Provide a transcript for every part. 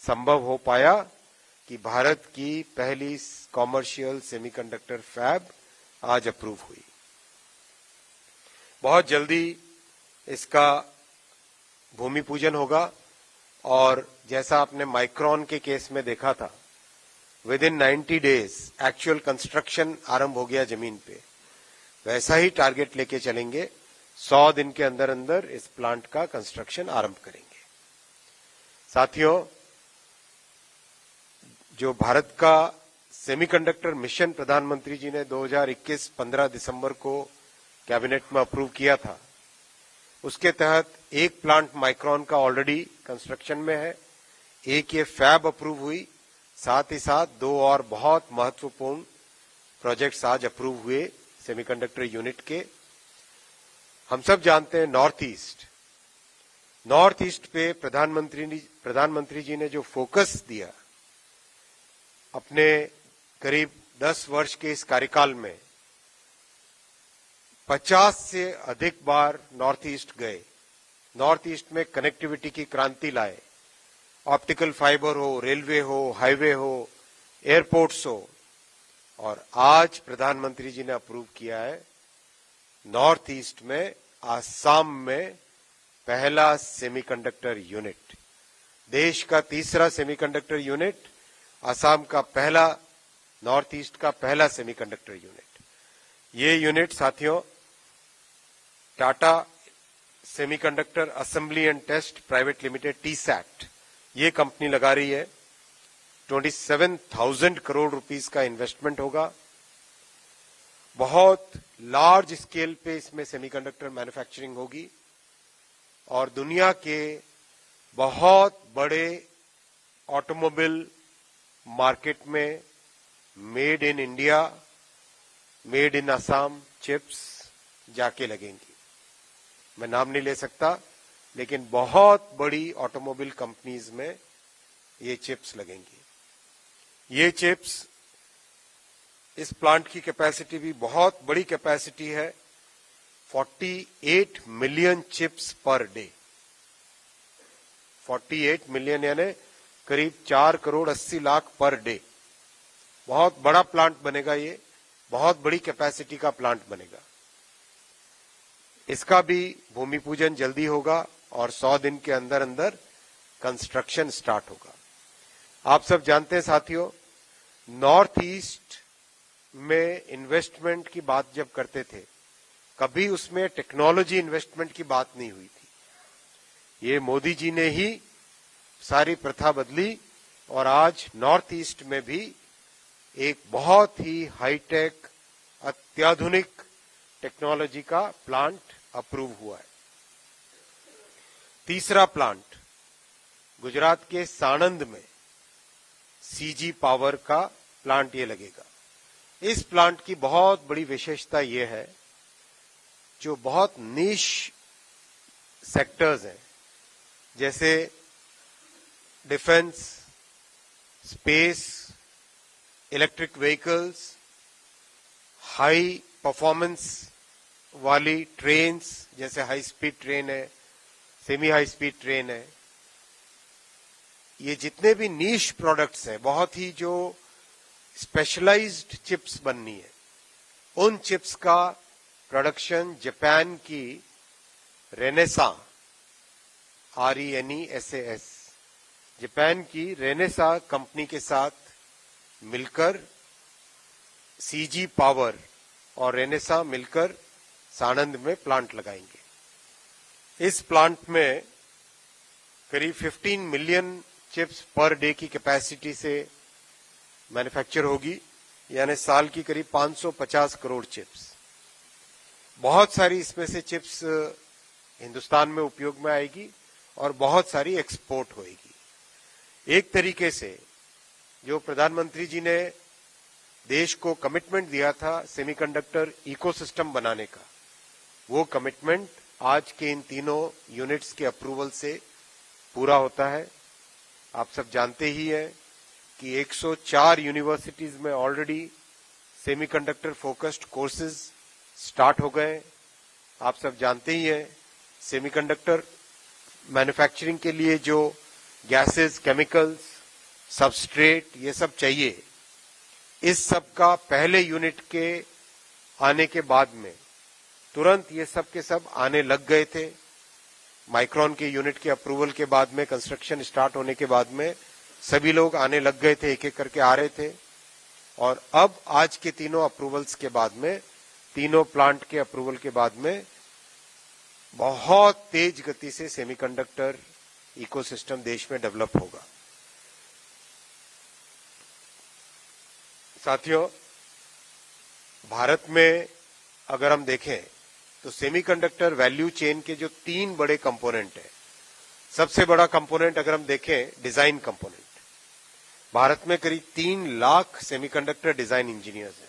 संभव हो पाया कि भारत की पहली कॉमर्शियल सेमीकंडक्टर फैब आज अप्रूव हुई। बहुत जल्दी इसका भूमि पूजन होगा और जैसा आपने माइक्रॉन के केस में देखा था, with in 90 days actual construction आरंभ हो गया जमीन पे, वैसा ही टारगेट लेके चलेंगे। 100 दिन के अंदर अंदर इस प्लांट का कंस्ट्रक्शन आरंभ करेंगे। साथियों, जो भारत का सेमीकंडक्टर मिशन प्रधानमंत्री जी ने 2021 15 दिसंबर को कैबिनेट में अप्रूव किया था, उसके तहत एक प्लांट माइक्रॉन का ऑलरेडी कंस्ट्रक्शन में है, एक ये फैब अप्रूव हुई, साथ ही साथ 2 और बहुत महत्वपूर्ण प्रोजेक्ट्स आज अप्रूव हुए सेमीकंडक्टर यूनिट के। हम सब जानते हैं नॉर्थ ईस्ट पे प्रधानमंत्री जी ने जो फोकस दिया अपने करीब 10 वर्ष के इस कार्यकाल में, 50 से अधिक बार नॉर्थ ईस्ट गए, नॉर्थ ईस्ट में कनेक्टिविटी की क्रांति लाए, ऑप्टिकल फाइबर हो, रेलवे हो, हाईवे हो, एयरपोर्ट्स हो, और आज प्रधानमंत्री जी ने अप्रूव किया है नॉर्थ ईस्ट में आसाम में पहला सेमीकंडक्टर यूनिट, देश का तीसरा सेमीकंडक्टर यूनिट, आसाम का पहला, नॉर्थ ईस्ट का पहला सेमीकंडक्टर यूनिट। ये यूनिट साथियों Tata semiconductor assembly and test private limited TSAT ये कंपनी लगा रही है। 27,000 करोड़ रुपीस का इन्वेस्टमेंट होगा। बहुत लार्ज स्केल पे इसमें सेमीकंडक्टर मैन्युफैक्चरिंग होगी और दुनिया के बहुत बड़े ऑटोमोबाइल मार्केट में made in India, made in Assam chips जाके लगेंगी। मैं नाम नहीं ले सकता, लेकिन बहुत बड़ी ऑटोमोबाइल कंपनीज में ये चिप्स लगेंगी। ये चिप्स, इस प्लांट की कैपेसिटी भी बहुत बड़ी कैपेसिटी है, 48 million chips per day. 48 million यानी करीब 4 करोड़ 80 लाख पर डे। बहुत बड़ा प्लांट बनेगा ये, बहुत बड़ी कैपेसिटी का प्लांट बनेगा। इसका भी भूमि पूजन जल्दी होगा और 100 दिन के अंदर अंदर कंस्ट्रक्शन स्टार्ट होगा। आप सब जानते हैं साथियों, नॉर्थ ईस्ट में इन्वेस्टमेंट की बात जब करते थे, कभी उसमें टेक्नोलॉजी इन्वेस्टमेंट की बात नहीं हुई थी। ये मोदी जी ने ही सारी प्रथा बदली और आज नॉर्थ ईस्ट में भी एक बहुत ही हाईटेक, अत्याधुनिक टेक्नोलॉजी का प्लांट अप्रूव हुआ है। तीसरा प्लांट गुजरात के साणंद में CG पावर का प्लांट ये लगेगा। इस प्लांट की बहुत बड़ी विशेषता ये है, जो बहुत नीश सेक्टर्स हैं, जैसे defence, space, electric vehicles, high performance वाली ट्रेन्स, जैसे हाई स्पीड ट्रेन है, सेमी हाई स्पीड ट्रेन है, ये जितने भी नीश प्रोडक्ट्स हैं, बहुत ही जो स्पेशलाइज्ड चिप्स बननी है, उन चिप्स का प्रोडक्शन जापान की रेनेसा, RENESAS, जापान की रेनेसा कंपनी के साथ मिलकर CG पावर और रेनेसा मिलकर साणंद में प्लांट लगाएंगे। इस प्लांट में करीब 15 मिलियन चिप्स पर डे की कैपेसिटी से मैन्युफैक्चर होगी, यानी साल की करीब 550 करोड़ चिप्स। बहुत सारी इसमें से चिप्स हिंदुस्तान में उपयोग में आएगी और बहुत सारी एक्सपोर्ट होएगी। एक तरीके से जो प्रधानमंत्री जी ने देश को कमिटमेंट दिया था सेमीकंडक्टर इकोसिस्टम बनाने का, वो कमिटमेंट आज के इन तीनों यूनिट्स के अप्रूवल से पूरा होता है। आप सब जानते ही हैं कि 104 यूनिवर्सिटीज में already semiconductor focused courses start हो गए। आप सब जानते ही हैं सेमीकंडक्टर मैन्युफैक्चरिंग के लिए जो गैसेस, केमिकल्स सबस्ट्रेट, ये सब चाहिए। इस सब का पहले यूनिट के आने के बाद में तुरंत ये सब के सब आने लग गए थे। माइक्रोन के यूनिट के अप्रूवल के बाद में, कंस्ट्रक्शन स्टार्ट होने के बाद में सभी लोग आने लग गए थे, एक एक करके आ रहे थे। और अब आज के तीनों अप्रूवल्स के बाद में, तीनों प्लांट के अप्रूवल के बाद में बहुत तेज गति से सेमीकंडक्टर इकोसिस्टम देश में डेवलप होगा। साथियों, भारत में अगर हम देखें तो सेमीकंडक्टर वैल्यू चेन के जो 3 बड़े कंपोनेंट हैं, सबसे बड़ा कंपोनेंट अगर हम देखें डिजाइन कंपोनेंट, भारत में करीब 3 लाख सेमीकंडक्टर डिजाइन इंजीनियर्स हैं,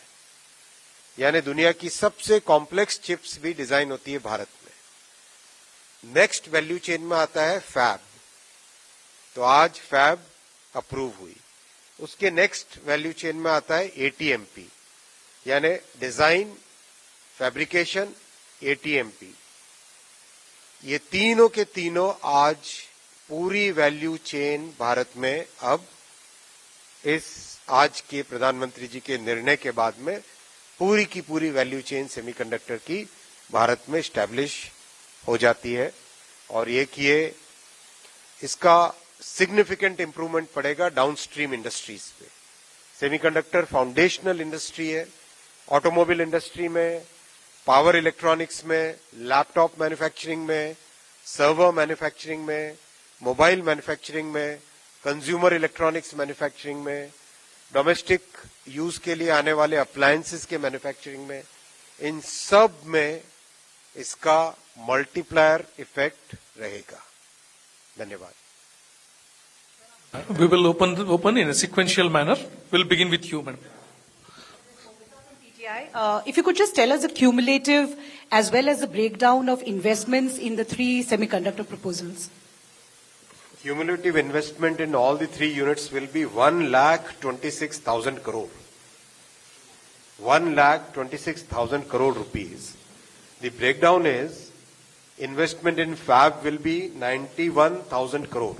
यानी दुनिया की सबसे कॉम्प्लेक्स चिप्स भी डिजाइन होती है भारत में। नेक्स्ट वैल्यू चेन में आता है फैब, तो आज फैब अप्रूव हुई। उसके नेक्स्ट वैल्यू चेन में आता है एटीएमपी, यानी डिजाइन, फैब्रिकेशन, एटीएमपी। ये तीनों के तीनों आज पूरी वैल्यू चेन भारत में अब इस आज के प्रधानमंत्री जी के निर्णय के बाद में पूरी की पूरी वैल्यू चेन सेमीकंडक्टर की भारत में स्टैब्लिश हो जाती है। और ये किए इसका सिग्निफिकेंट इंप्रूवमेंट पड़ेगा डाउनस्ट्रीम इंडस्ट्रीज पे। सेमीकंडक्टर फाउंडेशनल इंडस्ट्री है, ऑटोमोबाइल इंडस्ट्री में, पावर इलेक्ट्रॉनिक्स में, लैपटॉप मैन्युफैक्चरिंग में, सर्वर मैन्युफैक्चरिंग में, मोबाइल मैन्युफैक्चरिंग में, कंज्यूमर इलेक्ट्रॉनिक्स मैन्युफैक्चरिंग में, डोमेस्टिक यूज के लिए आने वाले अप्लायंसेस के मैन्युफैक्चरिंग में, इन सब में इसका मल्टीप्लायर इफेक्ट रहेगा। धन्यवाद। We will open in a sequential manner. We'll begin with you, madam. If you could just tell us the cumulative as well as the breakdown of investments in the 3 semiconductor proposals. Cumulative investment in all the 3 units will be 1,26,000 crore. 1,26,000 crore rupees. The breakdown is investment in fab will be 91,000 crore.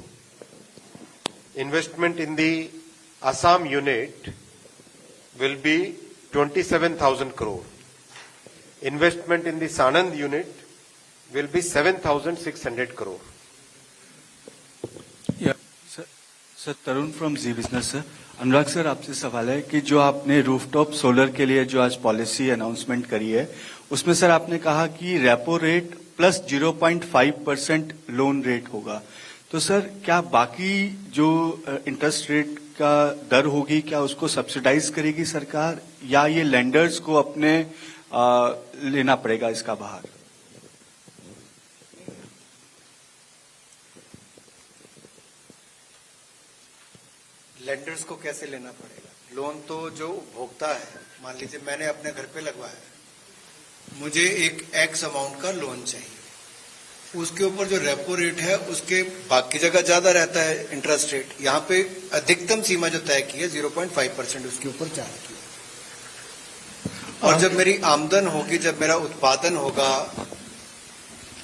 Investment in the Assam unit will be 27,000 crore. Investment in the Sanand unit will be 7,600 crore. Sir Tarun from Zee business. Sir Anurag sir, आपसे सवाल है कि जो आपने rooftop solar के लिए जो आज पॉलिसी अनाउंसमेंट करी है, उसमें सर आपने कहा कि repo rate plus 0.5% loan rate होगा। तो सर क्या बाकी जो इंटरेस्ट रेट का दर होगी, क्या उसको सब्सिडाइज करेगी सरकार, या ये लेंडर्स को अपने लेना पड़ेगा इसका बाहर? लेंडर्स को कैसे लेना पड़ेगा? लोन तो जो उपभोक्ता है, मान लीजिए मैंने अपने घर पे लगवाया, मुझे एक एक्स अमाउंट का लोन चाहिए, उसके ऊपर जो रेपो रेट है उसके बाकी जगह ज्यादा रहता है इंटरेस्ट रेट, यहाँ पे अधिकतम सीमा जो तय की है 0.5% उसके ऊपर चार्ज किया। और जब मेरी आमदन होगी, जब मेरा उत्पादन होगा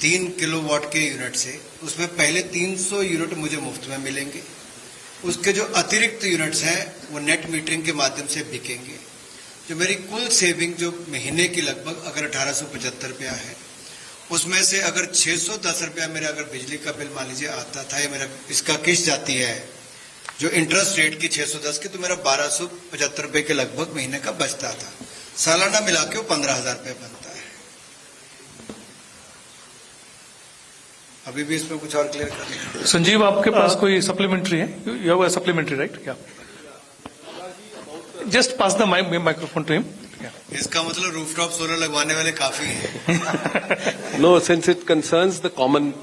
3 किलोवाट के यूनिट से, उसमें पहले 300 यूनिट मुझे मुफ्त में मिलेंगे। उसके जो अतिरिक्त यूनिट्स हैं वो नेट मीटरिंग के माध्यम से बिकेंगे। जो मेरी कुल सेविंग जो महीने की लगभग अगर 1875 रुपया है, उसमें से अगर 610 रुपया मेरा अगर बिजली का बिल मान लीजिए आता था, या मेरा इसका किस्त जाती है जो इंटरेस्ट रेट की 610 की, तो मेरा 1275 रुपए के लगभग महीने का बचता था। सालाना मिला के वो 15,000 रुपये बनता है। अभी भी इसमें कुछ और क्लियर करना है? संजीव, आपके पास कोई सप्लीमेंट्री है? You have a supplementary, right? क्या? Just pass the microphone to him. इसका मतलब रूफटॉप सोलर लगवाने वाले काफी हैं। No, since it concerns the common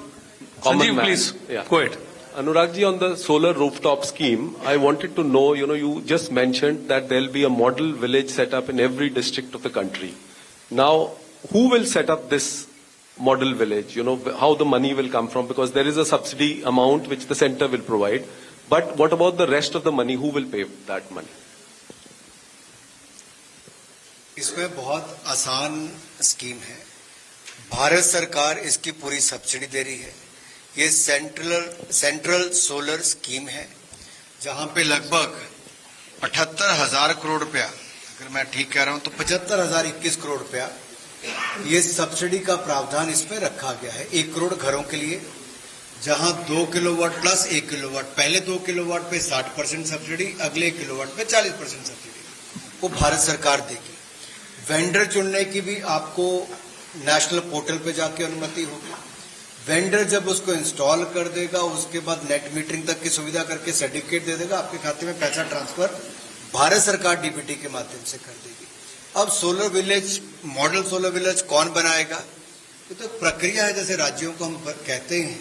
Sanjeev, man. please, Yeah. go ahead. Anurag ji, on the solar rooftop scheme, I wanted to know, you just mentioned that there'll be a model village set up in every district of the country. Now, who will set up this model village? How the money will come from? Because there is a subsidy amount which the center will provide. But what about the rest of the money? Who will pay that money? इसमें बहुत आसान scheme है। भारत सरकार इसकी पूरी subsidy दे रही है। ये सेंट्रल सोलर स्कीम है, जहां पे लगभग 78,000 करोड़ रुपया, अगर मैं ठीक कह रहा हूं तो 75,021 करोड़ रुपया ये सब्सिडी का प्रावधान इसमें रखा गया है 1 करोड़ घरों के लिए, जहां 2 किलोवाट प्लस 1 किलोवाट, पहले 2 किलोवाट पे 60% सब्सिडी, अगले 1 किलोवाट पे 40% सब्सिडी वो भारत सरकार देगी। वेंडर चुनने की भी आपको नेशनल पोर्टल पे जाके अनुमति होगी। वेंडर जब उसको इंस्टॉल कर देगा उसके बाद नेट मीटरिंग तक की सुविधा करके सर्टिफिकेट दे देगा, आपके खाते में पैसा ट्रांसफर भारत सरकार डीबीटी के माध्यम से कर देगी। अब solar village, model solar village कौन बनाएगा? ये तो प्रक्रिया है, जैसे राज्यों को हम कहते हैं।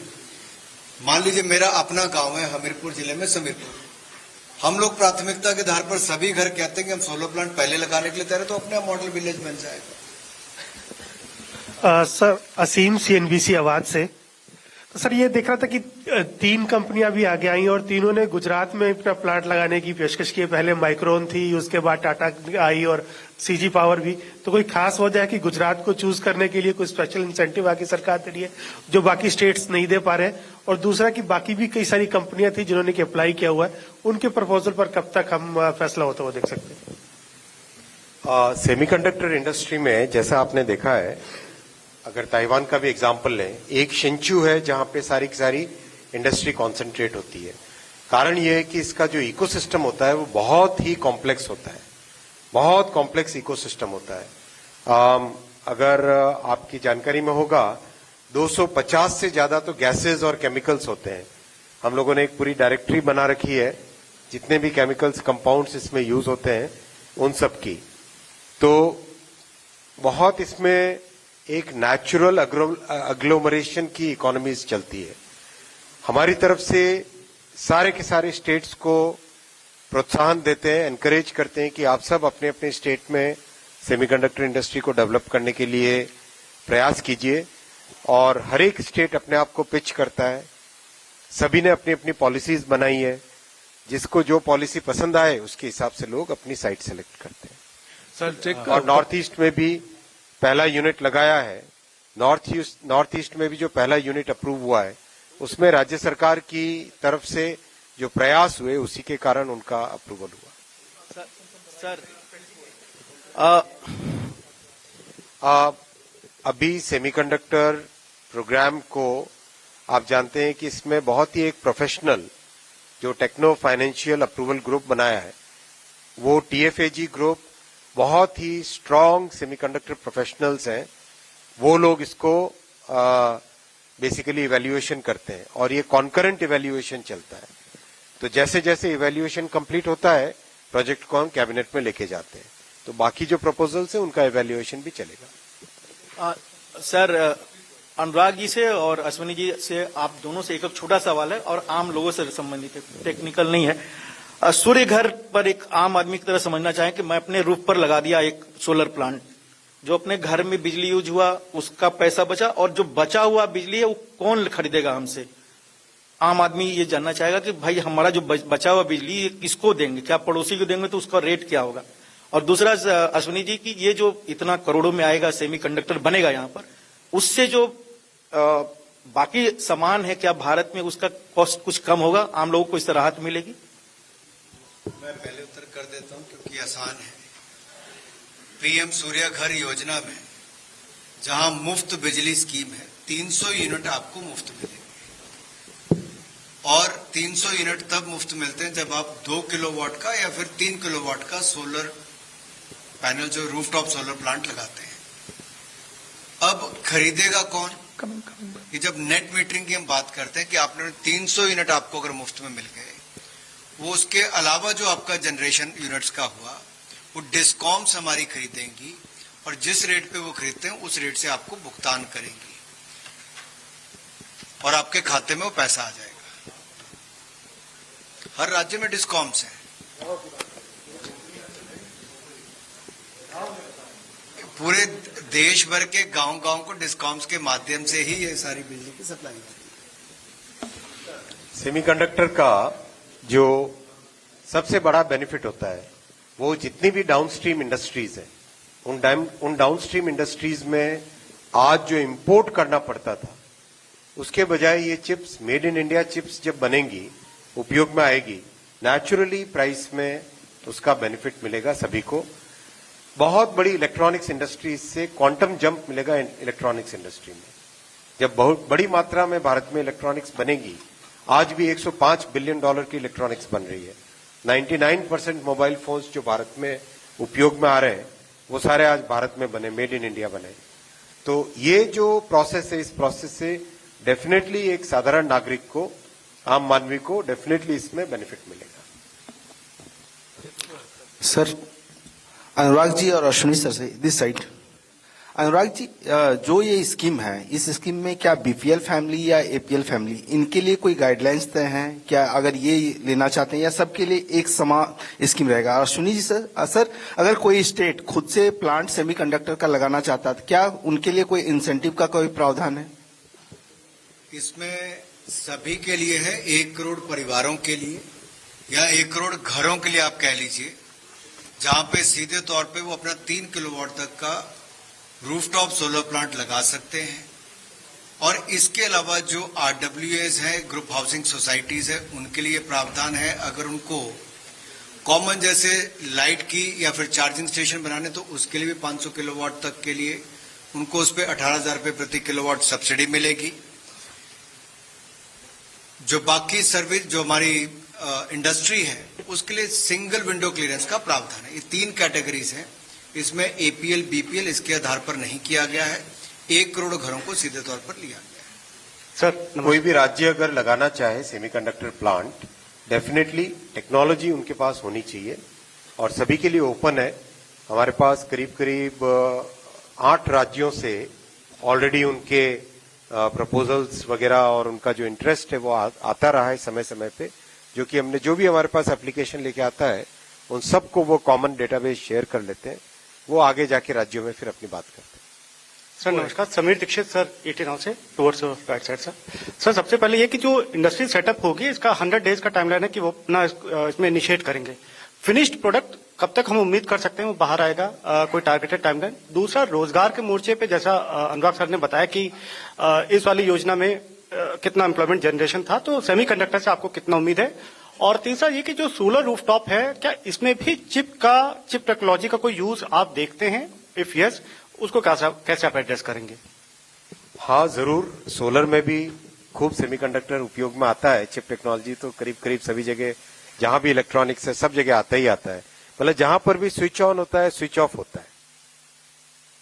मान लीजिए मेरा अपना गांव है हमीरपुर जिले में समीरपुर, हम लोग प्राथमिकता के आधार पर सभी घर कहते हैं कि हम सोलर प्लांट पहले लगाने के लिए तैयार है, तो अपना मॉडल विलेज बन जाएगा। सर असीम सीएनबीसी आवाज से। तो सर ये देख रहा था कि 3 कंपनियां भी आगे आई और तीनों ने गुजरात में अपना प्लांट लगाने की पेशकश की। पहले माइक्रोन थी, उसके बाद टाटा आई और सीजी पावर भी। तो कोई खास वजह है कि गुजरात को चूज करने के लिए कोई स्पेशल इंसेंटिव आगे सरकार दे रही है जो बाकी स्टेट्स नहीं दे पा रहे? और दूसरा कि बाकी भी कई सारी कंपनियां थी जिन्होंने कि अप्लाई किया हुआ है, उनके प्रपोजल पर कब तक हम फैसला होता हुआ देख सकते हैं? सेमीकंडक्टर इंडस्ट्री में जैसा आपने देखा है, अगर ताइवान का भी एग्जाम्पल लें, एक शिंचू है जहां पे सारी की सारी इंडस्ट्री कॉन्सेंट्रेट होती है। कारण यह है कि इसका जो इकोसिस्टम होता है वो बहुत ही कॉम्प्लेक्स होता है, बहुत कॉम्प्लेक्स इकोसिस्टम होता है। अगर आपकी जानकारी में होगा 250 से ज्यादा तो गैसेस और केमिकल्स होते हैं। हम लोगों ने एक पूरी डायरेक्टरी बना रखी है जितने भी केमिकल्स कंपाउंड्स इसमें यूज होते हैं उन सब की। तो बहुत इसमें एक नेचुरल अग्लोमरेशन की इकोनॉमीज चलती है। हमारी तरफ से सारे के सारे स्टेट्स को प्रोत्साहन देते हैं, एनकरेज करते हैं कि आप सब अपने अपने स्टेट में सेमीकंडक्टर इंडस्ट्री को डेवलप करने के लिए प्रयास कीजिए। और हर एक स्टेट अपने आप को पिच करता है, सभी ने अपनी अपनी पॉलिसीज बनाई है, जिसको जो पॉलिसी पसंद आए उसके हिसाब से लोग अपनी साइट सेलेक्ट करते हैं। सर और नॉर्थ ईस्ट में भी पहला यूनिट लगाया है। नॉर्थ ईस्ट में भी जो पहला यूनिट अप्रूव हुआ है उसमें राज्य सरकार की तरफ से जो प्रयास हुए उसी के कारण उनका अप्रूवल हुआ। सर अभी सेमीकंडक्टर प्रोग्राम को आप जानते हैं कि इसमें बहुत ही एक प्रोफेशनल जो टेक्नो फाइनेंशियल अप्रूवल ग्रुप बनाया है, वो टीएफएजी ग्रुप बहुत ही स्ट्रांग सेमीकंडक्टर प्रोफेशनल्स हैं। वो लोग इसको बेसिकली इवैल्यूएशन करते हैं और ये कॉन्करेंट इवैल्यूएशन चलता है। तो जैसे जैसे इवैल्यूएशन कंप्लीट होता है प्रोजेक्ट को हम कैबिनेट में लेके जाते हैं, तो बाकी जो प्रपोजल्स है उनका इवैल्यूएशन भी चलेगा। सर अनुराग जी से और अश्विनी जी से, आप दोनों से एक छोटा सवाल है और आम लोगों से संबंधित है, टेक्निकल नहीं है। सूर्य घर पर एक आम आदमी की तरह समझना चाहें कि मैं अपने रूफ पर लगा दिया एक सोलर प्लांट, जो अपने घर में बिजली यूज हुआ उसका पैसा बचा, और जो बचा हुआ बिजली है वो कौन खरीदेगा हमसे? आम आदमी ये जानना चाहेगा कि भाई हमारा जो बचा हुआ बिजली ये किसको देंगे, क्या पड़ोसी को देंगे, तो उसका रेट क्या होगा? और दूसरा अश्विनी जी की ये जो इतना करोड़ों में आएगा सेमीकंडक्टर बनेगा यहाँ पर, उससे जो बाकी सामान है क्या भारत में उसका कॉस्ट कुछ कम होगा, आम लोगों को इससे राहत मिलेगी? मैं पहले उत्तर कर देता हूं क्योंकि आसान है। पीएम सूर्य घर योजना में जहां मुफ्त बिजली स्कीम है, 300 यूनिट आपको मुफ्त मिलेंगे और 300 यूनिट तब मुफ्त मिलते हैं जब आप 2 किलोवाट का या फिर 3 किलोवाट का सोलर पैनल जो रूफटॉप सोलर प्लांट लगाते हैं। अब खरीदेगा कौन? कि जब नेट मीटरिंग की हम बात करते हैं कि आपने 300 यूनिट आपको अगर मुफ्त में मिल गए, वो उसके अलावा जो आपका जनरेशन यूनिट्स का हुआ वो डिस्कॉम्स हमारी खरीदेंगी और जिस रेट पे वो खरीदते हैं उस रेट से आपको भुगतान करेंगी और आपके खाते में वो पैसा आ जाएगा। हर राज्य में डिस्कॉम्स हैं, पूरे देश भर के गांव-गांव को डिस्कॉम्स के माध्यम से ही ये सारी बिजली की सप्लाई होती है। सेमीकंडक्टर का जो सबसे बड़ा बेनिफिट होता है वो जितनी भी डाउनस्ट्रीम इंडस्ट्रीज है, उन डाउनस्ट्रीम इंडस्ट्रीज में आज जो इंपोर्ट करना पड़ता था उसके बजाय ये chips, made in India chips जब बनेंगी, उपयोग में आएगी, नेचुरली प्राइस में उसका बेनिफिट मिलेगा सभी को। बहुत बड़ी इलेक्ट्रॉनिक्स इंडस्ट्री से क्वांटम जंप मिलेगा इलेक्ट्रॉनिक्स इंडस्ट्री में। जब बहुत बड़ी मात्रा में भारत में इलेक्ट्रॉनिक्स बनेगी, आज भी $105 बिलियन की इलेक्ट्रॉनिक्स बन रही है। 99% मोबाइल फोन्स जो भारत में उपयोग में आ रहे हैं वो सारे आज भारत में बने, मेड इन इंडिया बने। तो ये जो प्रोसेस है, इस प्रोसेस से डेफिनेटली एक साधारण नागरिक को, आम मानवी को डेफिनेटली इसमें बेनिफिट मिलेगा। सर, अनुराग जी और अश्विनी सर से दिस साइड। अनुराग जी, जो ये स्कीम है, इस स्कीम में क्या बीपीएल फैमिली या एपीएल फैमिली, इनके लिए कोई गाइडलाइंस तय हैं क्या? अगर ये लेना चाहते हैं या सबके लिए एक समान स्कीम रहेगा? अश्विनी जी सर, अगर कोई स्टेट खुद से प्लांट सेमीकंडक्टर का लगाना चाहता है, क्या उनके लिए कोई इंसेंटिव का कोई प्रावधान है? इसमें सभी के लिए है, 1 करोड़ परिवारों के लिए या 1 करोड़ घरों के लिए आप कह लीजिए, जहां पे सीधे तौर पे वो अपना 3 किलोवाट तक का रूफटॉप सोलर प्लांट लगा सकते हैं। और इसके अलावा जो आरडब्ल्यूएस है, ग्रुप हाउसिंग सोसाइटीज है, उनके लिए प्रावधान है। अगर उनको कॉमन जैसे लाइट की या फिर चार्जिंग स्टेशन बनाने, तो उसके लिए भी 500 किलोवाट तक के लिए उनको उस पर 18,000 रुपये प्रति किलोवाट सब्सिडी मिलेगी। जो बाकी सर्विस जो हमारी इंडस्ट्री है, उसके लिए सिंगल विंडो क्लियरेंस का प्रावधान है। ये 3 कैटेगरीज हैं। इसमें एपीएल बीपीएल इसके आधार पर नहीं किया गया है। 1 करोड़ घरों को सीधे तौर पर लिया गया है। सर, कोई भी राज्य अगर लगाना चाहे सेमीकंडक्टर प्लांट, डेफिनेटली टेक्नोलॉजी उनके पास होनी चाहिए और सभी के लिए ओपन है। हमारे पास करीब 8 राज्यों से ऑलरेडी उनके प्रपोजल्स वगैरह और उनका जो इंटरेस्ट है वो आता रहा है समय समय पे, जो कि हमने जो भी हमारे पास एप्लीकेशन लेके आता है उन सबको वो कॉमन डेटाबेस शेयर कर लेते हैं। वो आगे जाके राज्यों में फिर अपनी बात करते हैं। सर नमस्कार, समीर दीक्षित सर, 18 नाउ से टुवर्ड्स बैक साइड। सर, सबसे पहले ये कि जो इंडस्ट्री सेटअप होगी, इसका 100 डेज का टाइमलाइन है कि वो अपना इसमें इनिशिएट करेंगे। फिनिश्ड प्रोडक्ट कब तक हम उम्मीद कर सकते हैं वो बाहर आएगा, कोई टारगेटेड टाइमलाइन? दूसरा, रोजगार के मोर्चे पे जैसा अनुराग सर ने बताया कि इस वाली योजना में कितना एम्प्लॉयमेंट जनरेशन था, तो सेमीकंडक्टर से आपको कितना उम्मीद है? और तीसरा ये कि जो सोलर रूफटॉप है, क्या इसमें भी चिप टेक्नोलॉजी का कोई यूज आप देखते हैं? इफ यस, उसको कैसे आप एड्रेस करेंगे? हाँ, जरूर। सोलर में भी खूब सेमीकंडक्टर उपयोग में आता है। चिप टेक्नोलॉजी तो करीब सभी जगह, जहां भी इलेक्ट्रॉनिक्स है, सब जगह आता ही आता है। मतलब जहां पर भी स्विच ऑन होता है, स्विच ऑफ होता है।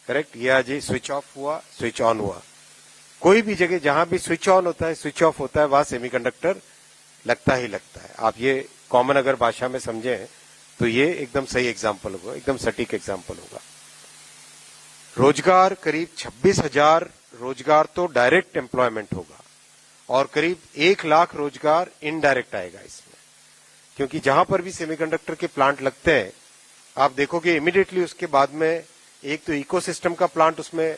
करेक्ट? ये आज स्विच ऑफ हुआ, स्विच ऑन हुआ। कोई भी जगह जहां भी स्विच ऑन होता है, स्विच ऑफ होता है, वहां सेमीकंडक्टर लगता ही लगता है। आप ये कॉमन अगर भाषा में समझें तो ये एकदम सही एग्जाम्पल होगा, एकदम सटीक एग्जाम्पल होगा। रोजगार करीब 26,000 रोजगार तो डायरेक्ट एम्प्लॉयमेंट होगा और करीब 1 लाख रोजगार इनडायरेक्ट आएगा इसमें, क्योंकि जहां पर भी सेमीकंडक्टर के प्लांट लगते हैं, आप देखोगे इमीडिएटली उसके बाद में एक तो इकोसिस्टम का प्लांट उसमें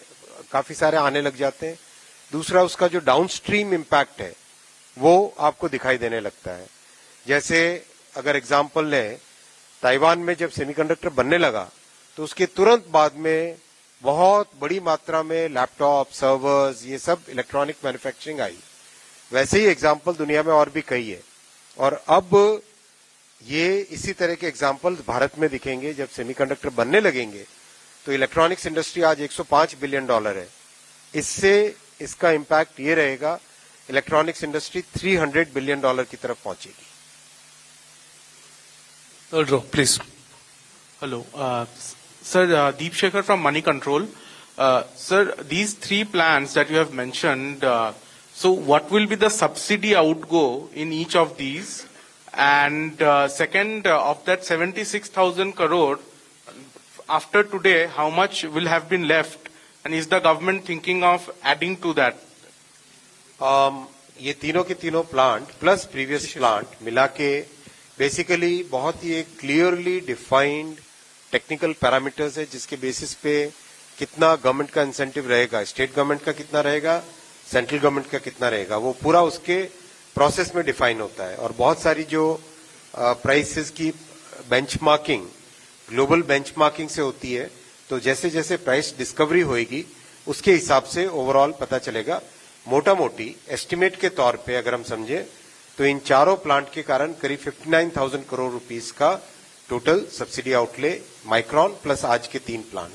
काफी सारे आने लग जाते हैं। दूसरा, उसका जो डाउनस्ट्रीम इम्पैक्ट है वो आपको दिखाई देने लगता है। जैसे अगर एग्जांपल लें, ताइवान में जब सेमीकंडक्टर बनने लगा तो उसके तुरंत बाद में बहुत बड़ी मात्रा में लैपटॉप, सर्वर्स, ये सब इलेक्ट्रॉनिक मैन्युफैक्चरिंग आई। वैसे ही एग्जांपल दुनिया में और भी कई है और अब ये इसी तरह के एग्जांपल भारत में दिखेंगे। जब सेमीकंडक्टर बनने लगेंगे तो इलेक्ट्रॉनिक्स इंडस्ट्री आज $105 बिलियन है। इससे इसका इम्पैक्ट ये रहेगा, इलेक्ट्रॉनिक्स इंडस्ट्री $300 बिलियन की तरफ पहुंचेगी। Third row, please. Hello. Sir, Deep Shekhar from Money Control. Sir, these 3 plans that you have mentioned, so what will be the subsidy outgo in each of these? And second, of that 76,000 crore, after today, how much will have been left? And is the government thinking of adding to that? ये तीनों के तीनों plant plus previous plant मिला के basically बहुत ही एक clearly defined technical parameters है, जिसके बेसिस पे कितना गवर्नमेंट का इंसेंटिव रहेगा, स्टेट गवर्नमेंट का कितना रहेगा, सेंट्रल गवर्नमेंट का कितना रहेगा, वो पूरा उसके प्रोसेस में डिफाइन होता है। और बहुत सारी जो प्राइसेस की बेंचमार्किंग ग्लोबल बेंचमार्किंग से होती है, तो जैसे जैसे प्राइस डिस्कवरी होएगी उसके हिसाब से ओवरऑल पता चलेगा। मोटा मोटी एस्टिमेट के तौर पे अगर हम समझे तो इन चारों प्लांट के कारण करीब 59,000 करोड़ रुपीस का total subsidy outlay micron plus आज के 3 प्लांट,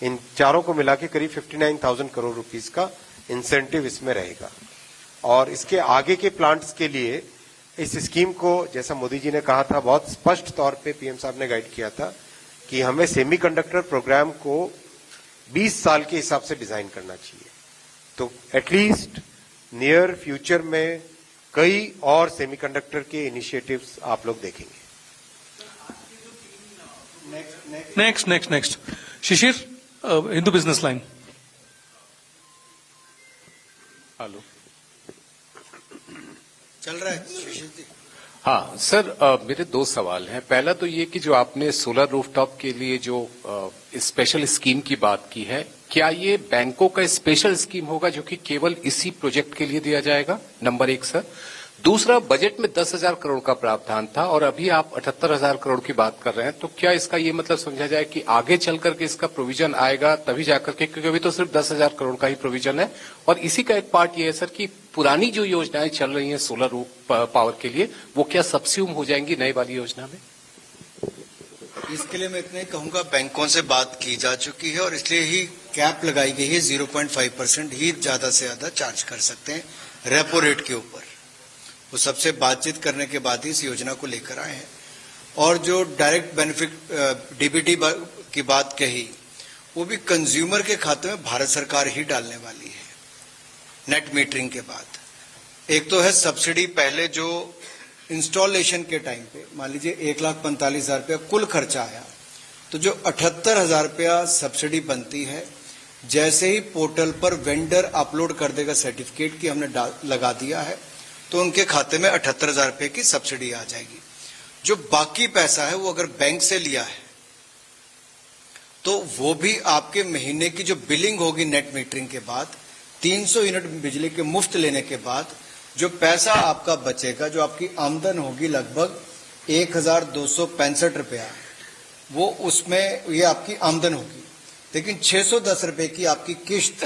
इन चारों को मिला के करीब 59,000 करोड़ रुपीस का इंसेंटिव इसमें रहेगा। और इसके आगे के प्लांट्स के लिए इस स्कीम को, जैसा मोदी जी ने कहा था, बहुत स्पष्ट तौर पे पीएम साहब ने गाइड किया था कि हमें सेमीकंडक्टर प्रोग्राम को 20 साल के हिसाब से डिजाइन करना चाहिए। तो एटलीस्ट नियर फ्यूचर में कई और सेमीकंडक्टर के इनिशिएटिव्स आप लोग देखेंगे। नेक्स्ट शिशिर, हिंदू बिजनेस लाइन। हेलो, चल रहा है शिशिर जी? हाँ सर, मेरे 2 सवाल हैं। पहला तो ये कि जो आपने सोलर रूफटॉप के लिए जो स्पेशल स्कीम की बात की है, क्या ये बैंकों का स्पेशल स्कीम होगा जो कि केवल इसी प्रोजेक्ट के लिए दिया जाएगा? Number 1 sir. दूसरा, बजट में 10,000 करोड़ का प्रावधान था और अभी आप 78,000 करोड़ की बात कर रहे हैं, तो क्या इसका ये मतलब समझा जाए कि आगे चल करके इसका प्रोविजन आएगा तभी जाकर के, क्योंकि अभी तो सिर्फ 10,000 करोड़ का ही प्रोविजन है। और इसी का एक पार्ट ये है सर कि पुरानी जो योजनाएं चल रही हैं सोलर पावर के लिए, वो क्या सब्स्यूम हो जाएंगी नई वाली योजना में? इसके लिए मैं इतने कहूंगा, बैंकों से बात की जा चुकी है और इसलिए ही कैप लगाई गई है। 0.5% ही ज्यादा से ज्यादा चार्ज कर सकते हैं रेपो रेट के ऊपर। वो सबसे बातचीत करने के बाद ही इस योजना को लेकर आए हैं। और जो डायरेक्ट बेनिफिट डीबीटी की बात कही, वो भी कंज्यूमर के खाते में भारत सरकार ही डालने वाली है नेट मीटरिंग के बाद। एक तो है सब्सिडी, पहले जो इंस्टॉलेशन के टाइम पे मान लीजिए 1,45,000 रुपया कुल खर्चा आया, तो जो 78,000 रुपया सब्सिडी बनती है, जैसे ही पोर्टल पर वेंडर अपलोड कर देगा सर्टिफिकेट कि हमने लगा दिया है, तो उनके खाते में 78,000 रुपये की सब्सिडी आ जाएगी। जो बाकी पैसा है वो अगर बैंक से लिया है तो वो भी आपके महीने की जो बिलिंग होगी नेट मीटरिंग के बाद, 300 यूनिट बिजली के मुफ्त लेने के बाद जो पैसा आपका बचेगा, जो आपकी आमदन होगी लगभग 1,265 रुपया, वो उसमें ये आपकी आमदन होगी। लेकिन 610 रुपए की आपकी किश्त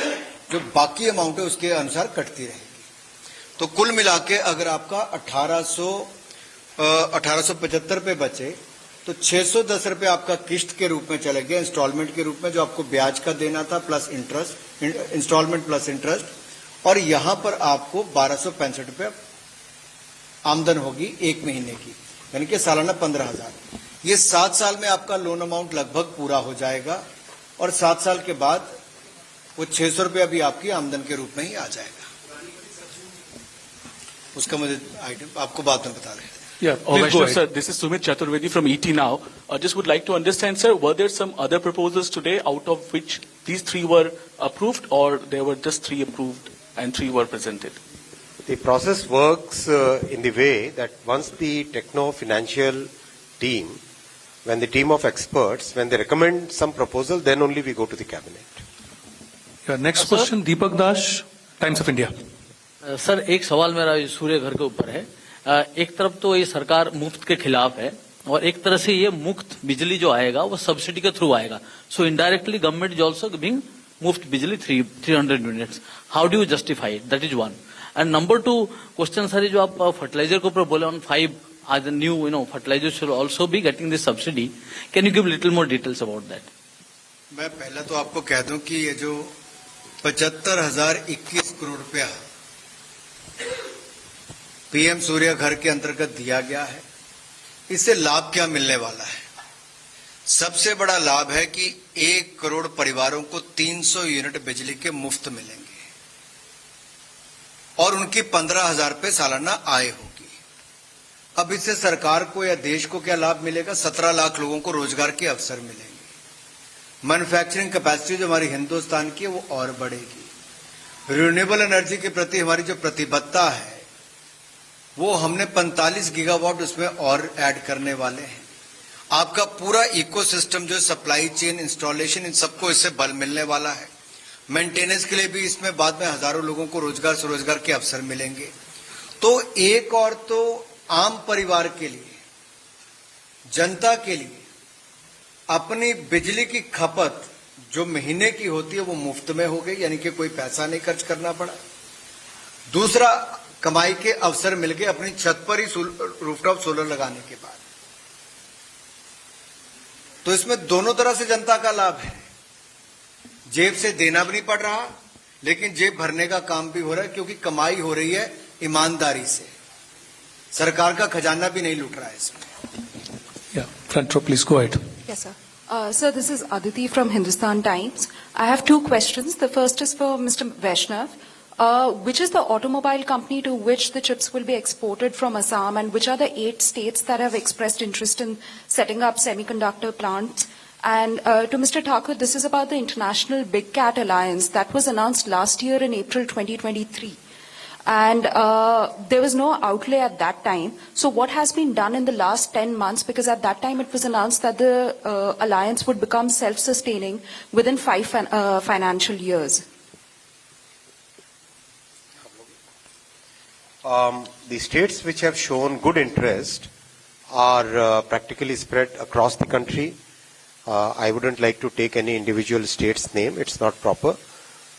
जो बाकी अमाउंट है उसके अनुसार कटती रहेगी। तो कुल मिला के अगर आपका 1875 रुपए बचे, तो 610 रुपए आपका किश्त के रूप में चले गया, इंस्टॉलमेंट के रूप में, जो आपको ब्याज का देना था plus interest, installment plus interest, और यहां पर आपको 1,265 रुपए आमदन होगी 1 महीने की, यानी कि सालाना 15,000। ये 7 साल में आपका लोन अमाउंट लगभग पूरा हो जाएगा और 7 साल के बाद वो 600 रुपया भी आपकी आमदन के रूप में ही आ जाएगा। उसका मुझे आइटम आपको बाद में बता रहे हैं। Vaishnav sir, this is Sumit Chaturvedi from ET Now. Just would like to understand, sir, were there some other proposals today out of which these 3 were approved, or there were just 3 approved and 3 were presented? The process works in the way that once the techno-financial team, when the team of experts, when they recommend some proposal, then only we go to the cabinet. Next question, Deepak Dash, Times of India. Sir, एक सवाल मेरा सूर्य घर के ऊपर है। एक तरफ तो ये सरकार मुफ्त के खिलाफ है और एक तरह से ये मुफ्त बिजली जो आएगा वो सब्सिडी के थ्रू आएगा। So indirectly government is also giving मुफ्त बिजली 300 units. How do you justify it? That is one. And number 2 question sir, जो आप फर्टिलाइजर के ऊपर बोले ऑन 5 आज new fertiliser should also be getting this subsidy, can you give little more details about that? मैं पहले तो आपको कह दूं कि ये जो 75,021 करोड़ रुपया पीएम सूर्य घर के अंतर्गत दिया गया है, इससे लाभ क्या मिलने वाला है? सबसे बड़ा लाभ है कि 1 करोड़ परिवारों को 300 यूनिट बिजली के मुफ्त मिलेंगे और उनकी 15,000 रुपये सालाना आय होगी। अब इससे सरकार को या देश को क्या लाभ मिलेगा? 17 लाख लोगों को रोजगार के अवसर मिलेंगे। मैन्युफैक्चरिंग कैपेसिटी जो हमारी हिंदुस्तान की है वो और बढ़ेगी। रिन्यूएबल एनर्जी के प्रति हमारी जो प्रतिबद्धता है वो हमने 45 गीगावाट उसमें और ऐड करने वाले हैं। आपका पूरा इकोसिस्टम जो सप्लाई चेन, इंस्टॉलेशन, इन सबको इससे बल मिलने वाला है। मेंटेनेंस के लिए भी इसमें बाद में हजारों लोगों को रोजगार स्वरोजगार के अवसर मिलेंगे। तो एक और तो आम परिवार के लिए, जनता के लिए अपनी बिजली की खपत जो महीने की होती है वो मुफ्त में हो गई, यानी कि कोई पैसा नहीं खर्च करना पड़ा। दूसरा, कमाई के अवसर मिल गए अपनी छत पर ही रूफटॉप सोलर लगाने के बाद। तो इसमें दोनों तरह से जनता का लाभ है, जेब से देना भी नहीं पड़ रहा, लेकिन जेब भरने का काम भी हो रहा है, क्योंकि कमाई हो रही है ईमानदारी से, सरकार का खजाना भी नहीं लूट रहा है इसमें। Front row, please go ahead. Yes, sir. Sir, this is Aditi from Hindustan Times. I have two questions. The first is for Mr. Vaishnav. Which is the automobile company to which the chips will be exported from Assam, and which are the 8 states that have expressed interest in setting up semiconductor plants? And to Mr. Thakur, this is about the International Big Cat Alliance that was announced last year in April 2023. And there was no outlay at that time. So what has been done in the last 10 months? Because at that time it was announced that the alliance would become self-sustaining within 5 financial years. The states which have shown good interest are practically spread across the country. I wouldn't like to take any individual state's name. It's not proper.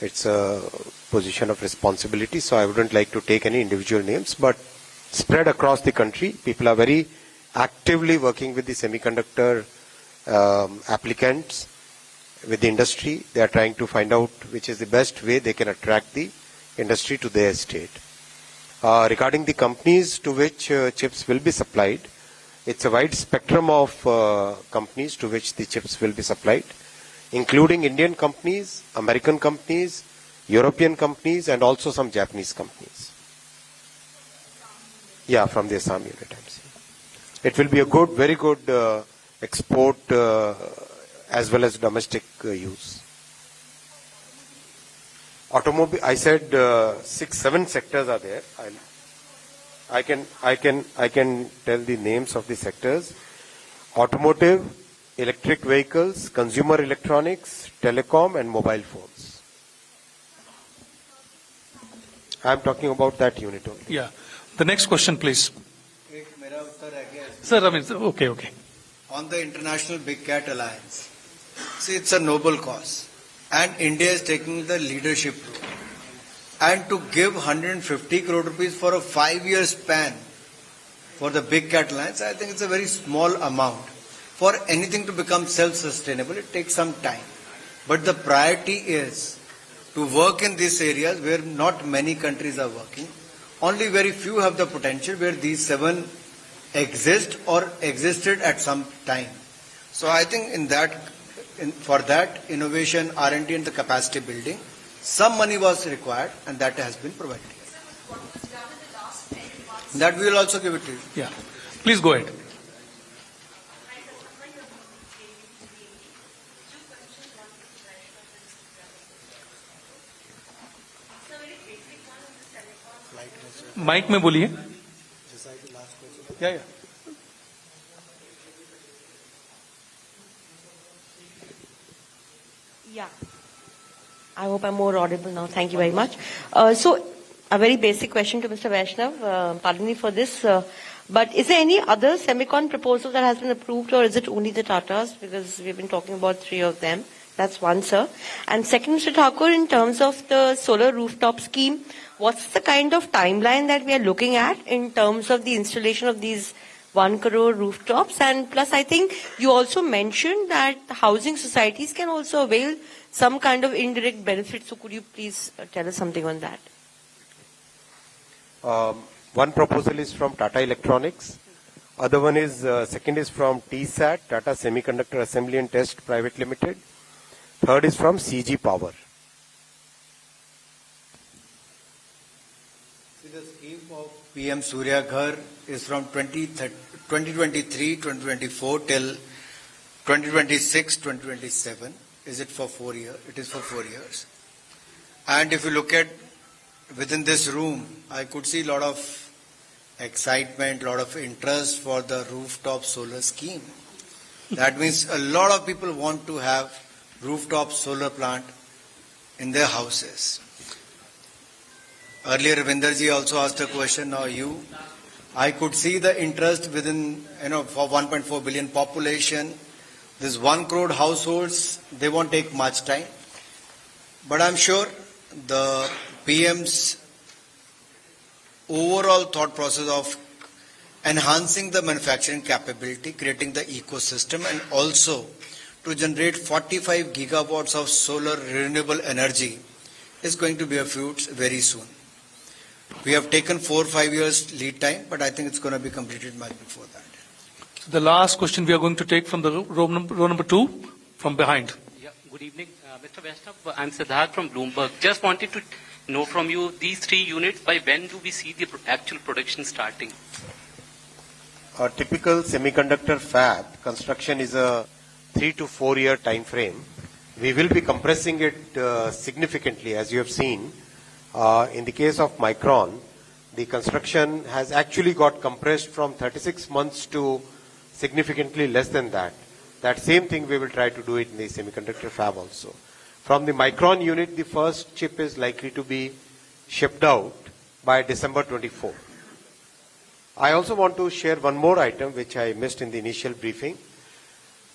It's a position of responsibility, so I wouldn't like to take any individual names, but spread across the country. People are very actively working with the semiconductor applicants, with the industry. They are trying to find out which is the best way they can attract the industry to their state. Regarding the companies to which chips will be supplied, it's a wide spectrum of companies to which the chips will be supplied, including Indian companies, American companies, European companies, and also some Japanese companies. Yeah, from the Assam unit, I'm saying. It will be a good, very good export as well as domestic use. Automobile, I said 6-7 sectors are there. I can tell the names of the sectors: automotive, electric vehicles, consumer electronics, telecom, and mobile phones. I am talking about that unit only. Yeah. The next question, please. मेरा उत्तर है क्या? Sir, I mean, okay. On the International Big Cat Alliance, see, it's a noble cause, and India is taking the leadership role. And to give 150 crore rupees for a 5-year span for the Big Cat Alliance, I think it's a very small amount. For anything to become self-sustainable, it takes some time. But the priority is to work in these areas where not many countries are working. Only very few have the potential, where these 7 exist or existed at some time. So I think for that, innovation, R&D and the capacity building, some money was required, and that has been provided. That we will also give it to you. Yeah. Please go ahead. Mic में बोलिए. Yeah. Yeah. I hope I'm more audible now. Thank you very much. So, a very basic question to Mr. Vaishnav. Pardon me for this. But is there any other semicon proposal that has been approved, or is it only the Tatas? Because we've been talking about 3 of them. That's one, sir. And second, Mr. Thakur, in terms of the solar rooftop scheme, what's the kind of timeline that we are looking at in terms of the installation of these 1 crore rooftops? And plus, I think you also mentioned that housing societies can also avail some kind of indirect benefit. So could you please tell us something on that? One proposal is from Tata Electronics. Other one is, second is from TSAT, Tata Semiconductor Assembly and Test Private Limited. Third is from CG Power. See, the scheme of PM Surya Ghar is from 2023, 2024 till 2026, 2027. Is it for 4 years? It is for 4 years. And if you look at within this room, I could see a lot of excitement, a lot of interest for the rooftop solar scheme. That means a lot of people want to have rooftop solar plant in their houses. Earlier, Ravinderji also asked a question, now you. I could see the interest within, for 1.4 billion population. This 1 crore households, they won't take much time. But I'm sure the PM's overall thought process of enhancing the manufacturing capability, creating the ecosystem, and also to generate 45 gigawatts of solar renewable energy is going to bear fruits very soon. We have taken 4 or 5 years lead time, but I think it's going to be completed much before that. The last question we are going to take from the row number 2 from behind. Yeah, good evening, Mr. Vaishnav. I'm Siddharth from Bloomberg. Just wanted to know from you these 3 units, by when do we see the actual production starting? A typical semiconductor fab construction is a 3 to 4 year time frame. We will be compressing it significantly, as you have seen. In the case of Micron, the construction has actually got compressed from 36 months to significantly less than that. That same thing we will try to do it in the semiconductor fab also. From the Micron unit, the first chip is likely to be shipped out by December 24. I also want to share one more item which I missed in the initial briefing.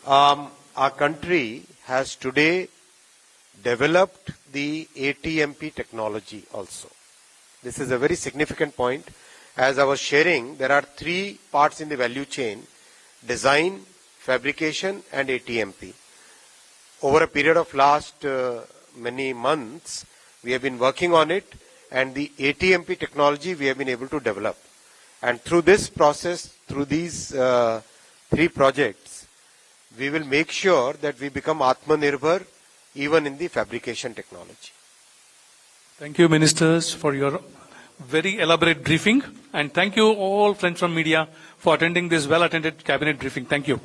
Our country has today developed the ATMP technology also. This is a very significant point. As I was sharing, there are 3 parts in the value chain: design, fabrication, and ATMP. Over a period of last many months, we have been working on it, and the ATMP technology we have been able to develop. And through this process, through these 3 projects, we will make sure that we become Atmanirbhar even in the fabrication technology. Thank you, ministers, for your very elaborate briefing. And thank you all friends from media for attending this well-attended cabinet briefing. Thank you.